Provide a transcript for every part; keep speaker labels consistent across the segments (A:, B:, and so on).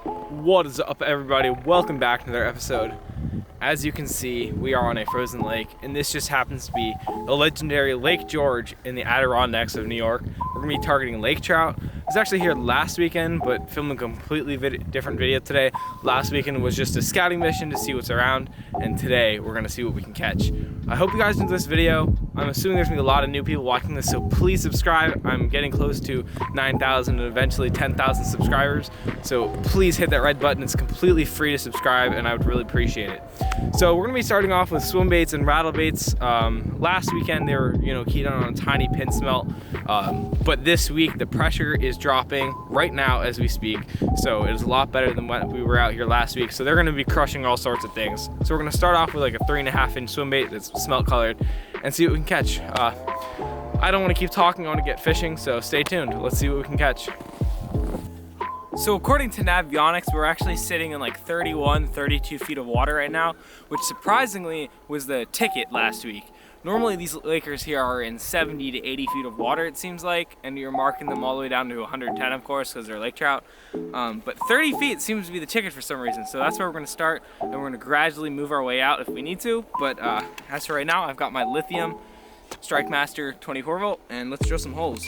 A: What is up, everybody? Welcome back to another episode. As you can see, we are on a frozen lake, and this just happens to be the legendary Lake George in the Adirondacks of New York. We're gonna be targeting lake trout. I was actually here last weekend, but filmed a completely different video today. Last weekend was just a scouting mission to see what's around, and today we're gonna see what we can catch. I hope you guys enjoyed this video. I'm assuming there's gonna be a lot of new people watching this, so please subscribe. I'm getting close to 9,000 and eventually 10,000 subscribers, so please hit that red button. It's completely free to subscribe, and I would really appreciate it. So we're gonna be starting off with swim baits and rattle baits. Last weekend they were, keyed on a tiny pin smelt, but this week the pressure is dropping right now as we speak, so it is a lot better than when we were out here last week. So they're gonna be crushing all sorts of things. So we're gonna start off with like a 3.5 inch swim bait that's smelt colored and see what we can catch. I don't want to keep talking, I want to get fishing, so stay tuned. Let's see what we can catch. So according to Navionics, we're actually sitting in like 31, 32 feet of water right now, which surprisingly was the ticket last week. Normally these lakers here are in 70 to 80 feet of water, it seems like, and you're marking them all the way down to 110, of course, because they're lake trout. But 30 feet seems to be the ticket for some reason, so that's where we're going to start, and we're going to gradually move our way out if we need to. But as for right now, I've got my lithium Strike Master 24 volt, and let's drill some holes.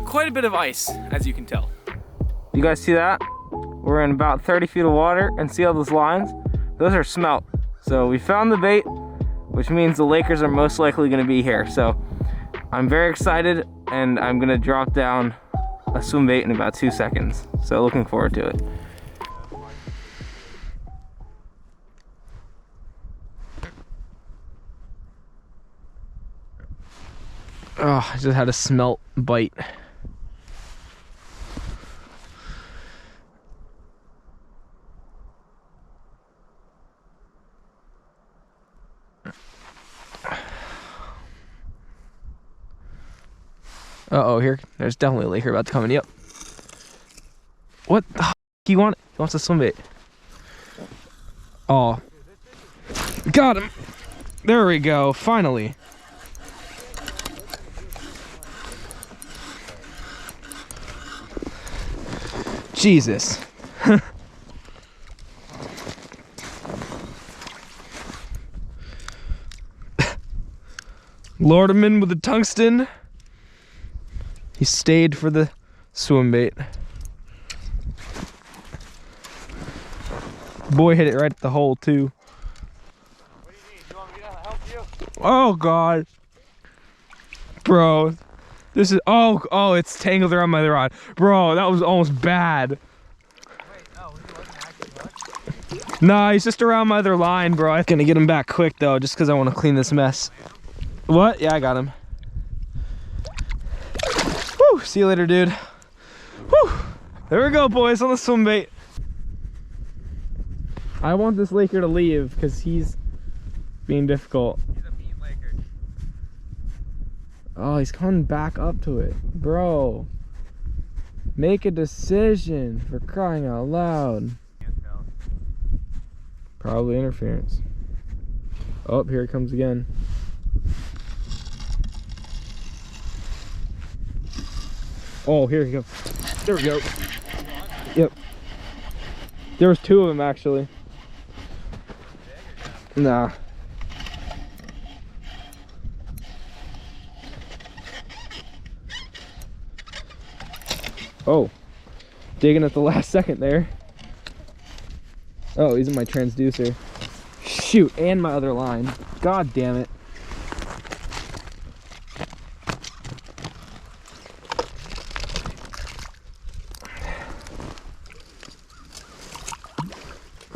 A: Quite a bit of ice, as you can tell. You guys see that? We're in about 30 feet of water, and see all those lines? Those are smelt. So we found the bait, which means the lakers are most likely gonna be here. So I'm very excited, and I'm gonna drop down a swim bait in about 2 seconds. So looking forward to it. Oh, I just had a smelt bite. Uh-oh, there's definitely a laker about to come in. Yep. What the f*** you want? He wants a swim bait. Oh. Got him. There we go, finally. Jesus. Lured him in with the tungsten. He stayed for the swim bait. Boy hit it right at the hole too.
B: What do you need? You want me to help you?
A: Oh God. Bro. This is, oh, it's tangled around my rod. Bro, that was almost bad.
B: Wait, no, he wasn't actually what?
A: Nah, he's just around my other line, bro. I'm gonna get him back quick though, just because I want to clean this mess. What? Yeah, I got him. Woo, see you later, dude. Woo, there we go, boys, on the swim bait. I want this laker to leave because he's being difficult.
B: He's a mean laker.
A: Oh, he's coming back up to it. Bro, make a decision, for crying out loud.
B: Can't tell.
A: Probably interference. Oh, here it comes again. Oh, here we go. There we go. Yep. There was 2 of them actually. Nah. Oh, digging at the last second there. Oh, he's in my transducer. Shoot, and my other line. God damn it.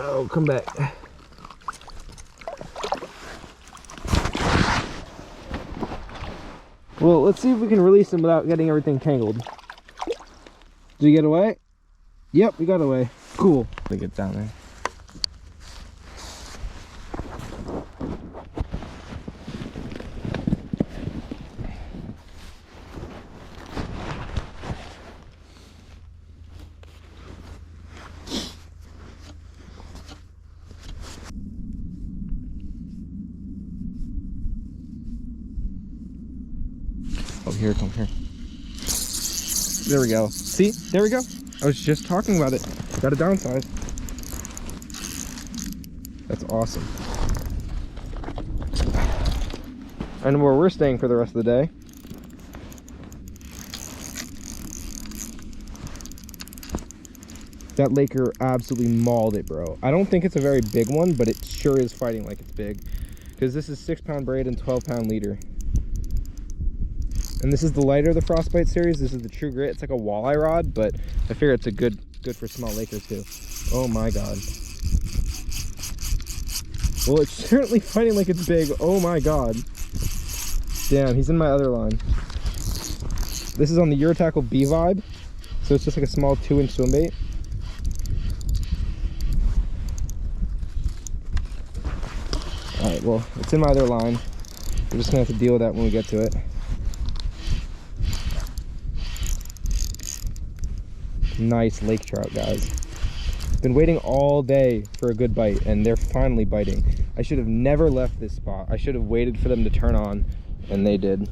A: Oh, come back. Well, let's see if we can release him without getting everything tangled. Did he get away? Yep, we got away. Cool. Let me get down there. Oh, here, come here. There we go. See? There we go. I was just talking about it. Got a downsize. That's awesome. I know where we're staying for the rest of the day. That Laker absolutely mauled it, bro. I don't think it's a very big one, but it sure is fighting like it's big. Because this is 6-pound braid and 12-pound leader. And this is the lighter of the Frostbite series. This is the True Grit. It's like a walleye rod, but I figure it's a good for small Lakers too. Oh my god. Well, it's certainly fighting like it's big. Oh my god. Damn, he's in my other line. This is on the Eurotackle B Vibe. So it's just like a small 2-inch swim bait. Alright, well, it's in my other line. We're just gonna have to deal with that when we get to it. Nice lake trout, guys. Been waiting all day for a good bite, and they're finally biting. I should have never left this spot. I should have waited for them to turn on, and they did.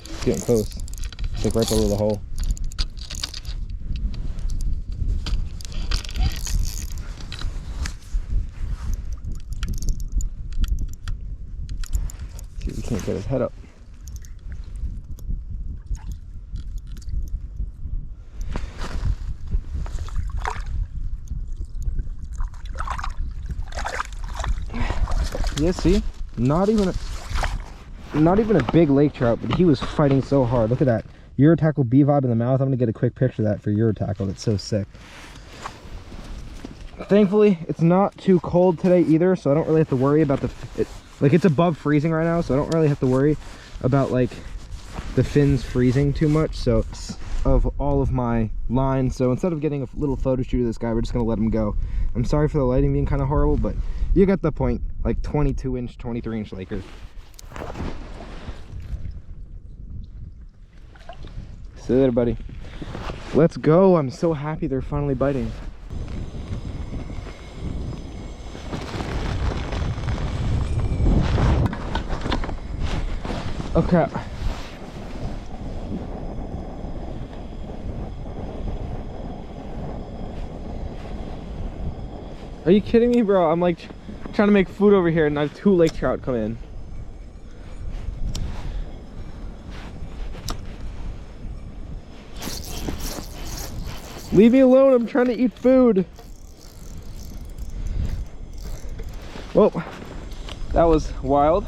A: It's getting close. It's like right below the hole. See if we can't get his head up. Yeah, see? Not even a big lake trout, but he was fighting so hard. Look at that. Eurotackle B Vibe in the mouth. I'm gonna get a quick picture of that for Eurotackle. That's so sick. Thankfully, it's not too cold today either, so I don't really have to worry about like it's above freezing right now, so I don't really have to worry about like the fins freezing too much. So of all of my lines, so instead of getting a little photo shoot of this guy, we're just gonna let him go. I'm sorry for the lighting being kind of horrible, but you get the point. Like 22-inch, 23-inch Lakers. See you later, buddy. Let's go. I'm so happy they're finally biting. Oh crap. Are you kidding me, bro? I'm like trying to make food over here and I have 2 lake trout come in. Leave me alone, I'm trying to eat food. Well, that was wild.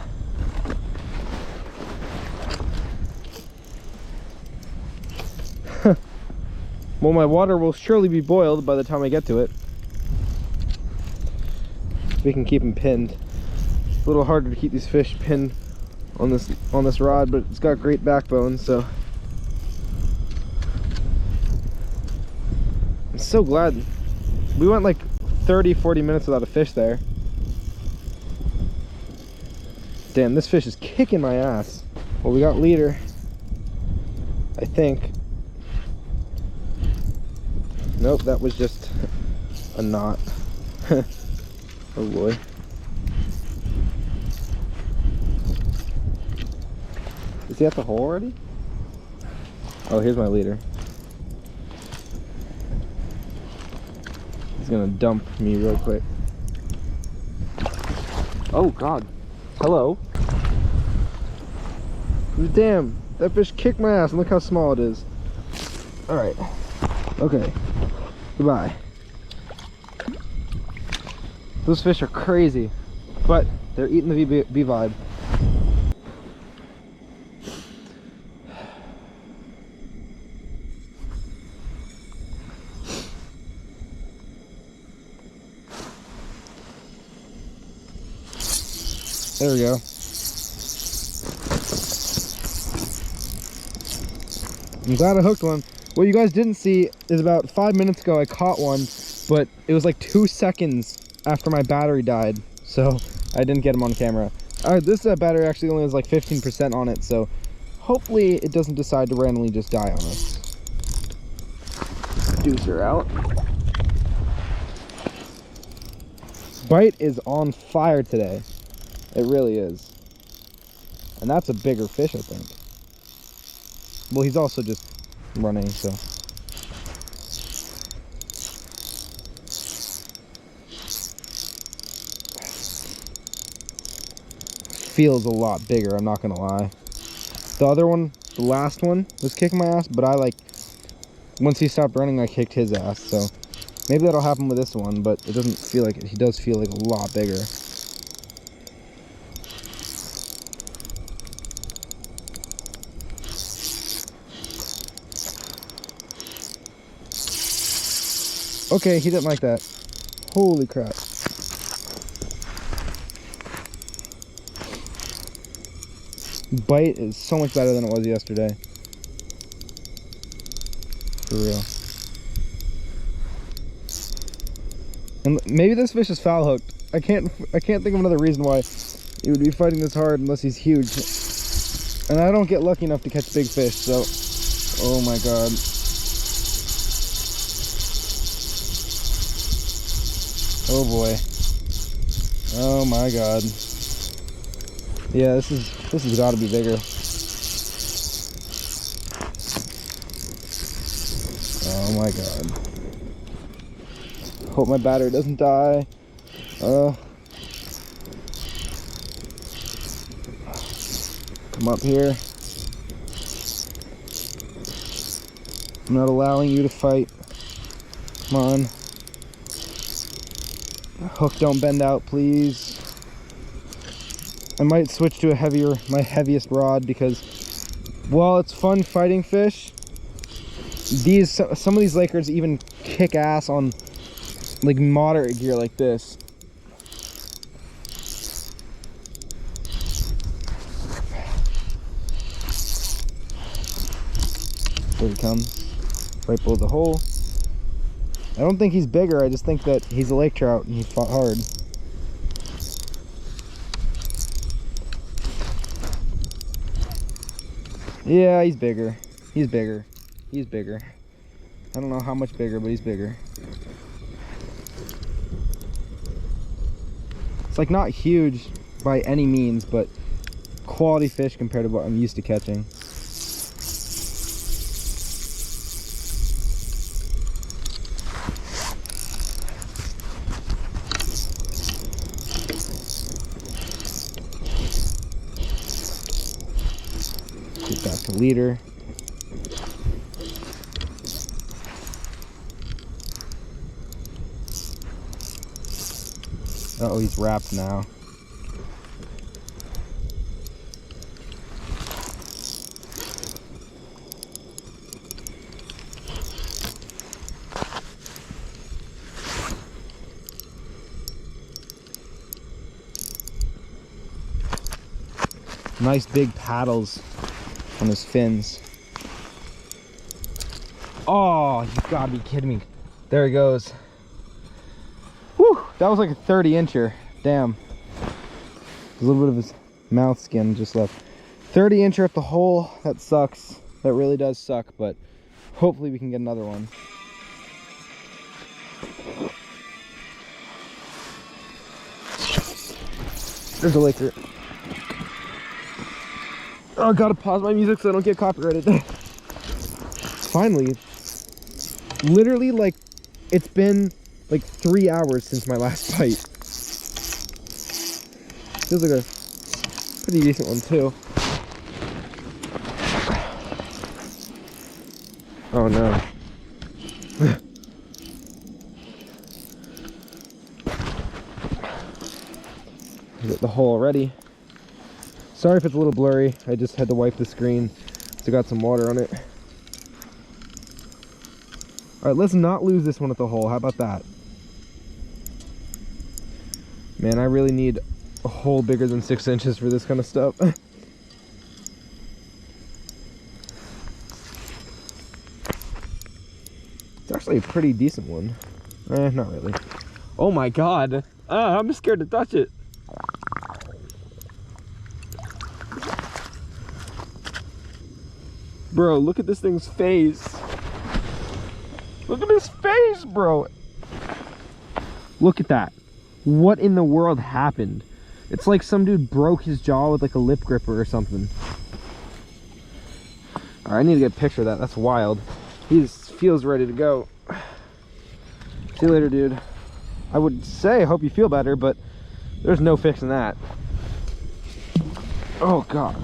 A: Well, my water will surely be boiled by the time I get to it. We can keep them pinned. It's a little harder to keep these fish pinned on this rod, but it's got great backbone, so I'm so glad. We went like 30-40 minutes without a fish there. Damn, this fish is kicking my ass. Well, we got leader, I think. Nope, that was just a knot. Oh boy. Is he at the hole already? Oh, here's my leader. He's gonna dump me real quick. Oh god. Hello. Damn, that fish kicked my ass and look how small it is. Alright. Okay. Goodbye. Those fish are crazy, but they're eating the B Vibe. There we go. I'm glad I hooked one. What you guys didn't see is about 5 minutes ago I caught one, but it was like 2 seconds after my battery died, so I didn't get him on camera. This battery actually only has like 15% on it, so hopefully it doesn't decide to randomly just die on us. Deucer out. Bite is on fire today. It really is. And that's a bigger fish, I think.
C: Well, he's also just running, so. Feels a lot bigger, I'm not gonna lie. The other one, the last one, was kicking my ass, but once he stopped running, I kicked his ass, so. Maybe that'll happen with this one, but it doesn't feel like it. He does feel like a lot bigger. Okay, he didn't like that. Holy crap. Bite is so much better than it was yesterday. For real. And maybe this fish is foul hooked. I can't think of another reason why he would be fighting this hard unless he's huge. And I don't get lucky enough to catch big fish, so oh my god. Oh boy. Oh my god. Yeah, this has got to be bigger. Oh my god. Hope my battery doesn't die. Come up here. I'm not allowing you to fight. Come on. Hook don't bend out, please. I might switch to my heaviest rod, because while it's fun fighting fish, some of these Lakers even kick ass on like moderate gear like this. There he comes, right below the hole. I don't think he's bigger, I just think that he's a lake trout and he fought hard. Yeah, he's bigger. He's bigger. He's bigger. I don't know how much bigger, but he's bigger. It's like not huge by any means, but quality fish compared to what I'm used to catching. Get back to leader. Uh-oh, he's wrapped now. Nice big paddles on his fins. Oh, you gotta be kidding me. There he goes. Whew, that was like a 30-incher. Damn. A little bit of his mouth skin just left. 30-incher at the hole. That sucks. That really does suck, but hopefully we can get another one. There's a Laker. Oh, I gotta pause my music so I don't get copyrighted. Finally. Literally, like, it's been like 3 hours since my last bite. Feels like a pretty decent one too. Oh no. Get the hole already. Sorry if it's a little blurry. I just had to wipe the screen, so I got some water on it. All right, let's not lose this one at the hole. How about that? Man, I really need a hole bigger than 6 inches for this kind of stuff. It's actually a pretty decent one. Not really. Oh my god. I'm scared to touch it. Bro, look at this thing's face. Look at his face, bro. Look at that. What in the world happened? It's like some dude broke his jaw with like a lip gripper or something. All right, I need to get a picture of that. That's wild. He feels ready to go. See you later, dude. I would say I hope you feel better, but there's no fixing that. Oh God.